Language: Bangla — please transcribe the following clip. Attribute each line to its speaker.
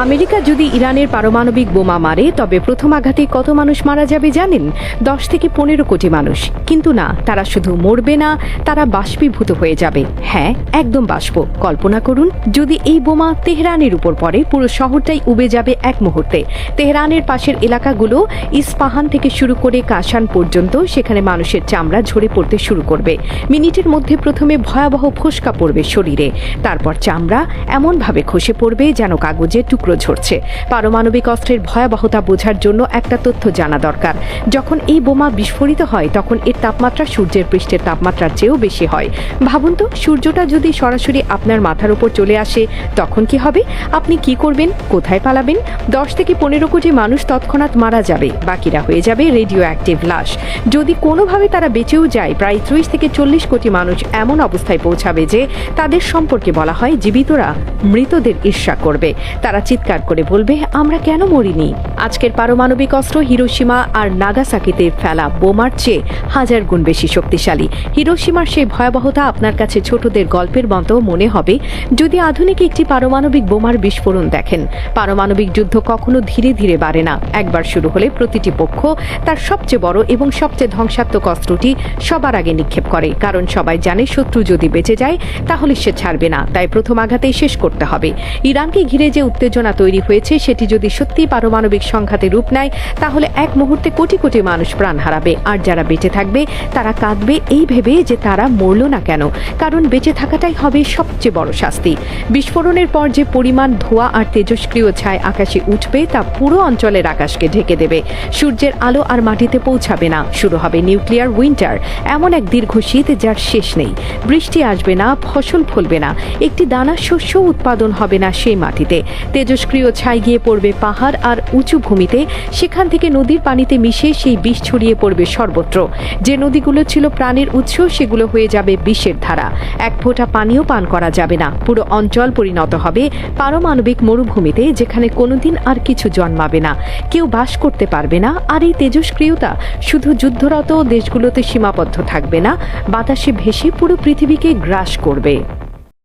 Speaker 1: আমেরিকা যদি ইরানের পারমাণবিক বোমা মারে তবে প্রথম আঘাতে কত মানুষ মারা যাবে জানেন? 10 থেকে 15 কোটি মানুষ। কিন্তু না, তারা শুধু মরবে না, তারা বাষ্পীভূত হয়ে যাবে। হ্যাঁ, একদম বাষ্প। কল্পনা করুন, যদি এই বোমা তেহরানের উপর পড়ে, পুরো শহরটাই উবে যাবে এক মুহূর্তে। তেহরানের পাশের এলাকাগুলো, ইস্পাহান থেকে শুরু করে কাশান পর্যন্ত, সেখানে মানুষের চামড়া ঝরে পড়তে শুরু করবে। মিনিটের মধ্যে প্রথমে ভয়াবহ ফোস্কা পড়বে শরীরে, তারপর চামড়া এমনভাবে খসে পড়বে যেন কাগজের টুকরো ঝরছে। পারমাণবিক অস্ত্রের ভয়াবহতা বোঝার জন্য একটা তথ্য জানা দরকার। যখন এই বোমা বিস্ফোরিত হয় তখন এর তাপমাত্রা সূর্যের পৃষ্ঠের তাপমাত্রার চেয়েও বেশি হয়। ভাবুন তো, সূর্যটা যদি সরাসরি আপনার মাথার উপর চলে আসে তখন কি হবে? আপনি কি করবেন? কোথায় পালাবেন? 10 থেকে 15 কোটি মানুষ তৎক্ষণাৎ মারা যাবে, বাকিরা হয়ে যাবে রেডিও অ্যাক্টিভ লাশ। যদি কোনোভাবে তারা বেঁচেও যায়, প্রায় 30 থেকে 40 কোটি মানুষ এমন অবস্থায় পৌঁছাবে যে তাদের সম্পর্কে বলা হয় জীবিতরা মৃতদের ঈর্ষা করবে। তারা চিৎকার করে বলবে, আমরা কেন মরিনি? আজকের পারমাণবিক অস্ত্র হিরোশিমা আর নাগাসাকিতে ফেলা বোমার চেয়ে 1000 গুণ বেশি শক্তিশালী। হিরোশিমার সেই ভয়াবহতা আপনার কাছে ছোটদের গল্পের মতো মনে হবে যদি আধুনিক একটি পারমাণবিক বোমার বিস্ফোরণ দেখেন। পারমাণবিক যুদ্ধ কখনো ধীরে ধীরে বাড়ে না। একবার শুরু হলে প্রতিটি পক্ষ তার সবচেয়ে বড় এবং সবচেয়ে ধ্বংসাত্মক অস্ত্রটি সবার আগে নিক্ষেপ করে, কারণ সবাই জানে শত্রু যদি বেঁচে যায় তাহলে সে ছাড়বে না, তাই প্রথম আঘাতেই শেষ করতে হবে। ইরানকে ঘিরে যে উত্তেজনা তৈরি হয়েছে সেটি যদি সত্যি পারমাণবিক সংঘাতে রূপ নেয় তাহলে এক মুহূর্তে কোটি কোটি মানুষ প্রাণ হারাবে, আর যারা বেঁচে থাকবে তারা কাঁদবে এই ভেবে যে তারা মরল না কেন, কারণ বেঁচে থাকাটাই হবে সবচেয়ে বড় শাস্তি। বিস্ফোরণের পর যে পরিমাণ ধোঁয়া আর তেজস্ক্রিয় ছাই আকাশে উঠবে তা পুরো অঞ্চলের আকাশকে ঢেকে দেবে। সূর্যের আলো আর মাটিতে পৌঁছাবে না। শুরু হবে নিউক্লিয়ার উইন্টার, এমন এক দীর্ঘ শীত যার শেষ নেই। বৃষ্টি আসবে না, ফসল ফলবে না, একটি দানা শস্য উৎপাদন হবে না সেই মাটিতে। তেজস্ক্রিয় ছাই গিয়ে পড়বে পাহাড় আর উঁচু ভূমিতে, সেখান থেকে নদীর পানিতে মিশে সেই বিষ ছড়িয়ে পড়বে সর্বত্র। যে নদীগুলো ছিল প্রাণের উৎস সেগুলো হয়ে যাবে বিষের ধারা। এক ফোঁটা পানিও পান করা যাবে না। পুরো অঞ্চল পরিণত হবে পারমাণবিক মরুভূমিতে, যেখানে কোনোদিন আর কিছু জন্মাবে না, কেউ বাস করতে পারবে না। আর এই তেজস্ক্রিয়তা শুধু যুদ্ধরত দেশগুলোতে সীমাবদ্ধ থাকবে না, বাতাসে ভেসে পুরো পৃথিবীকে গ্রাস করবে।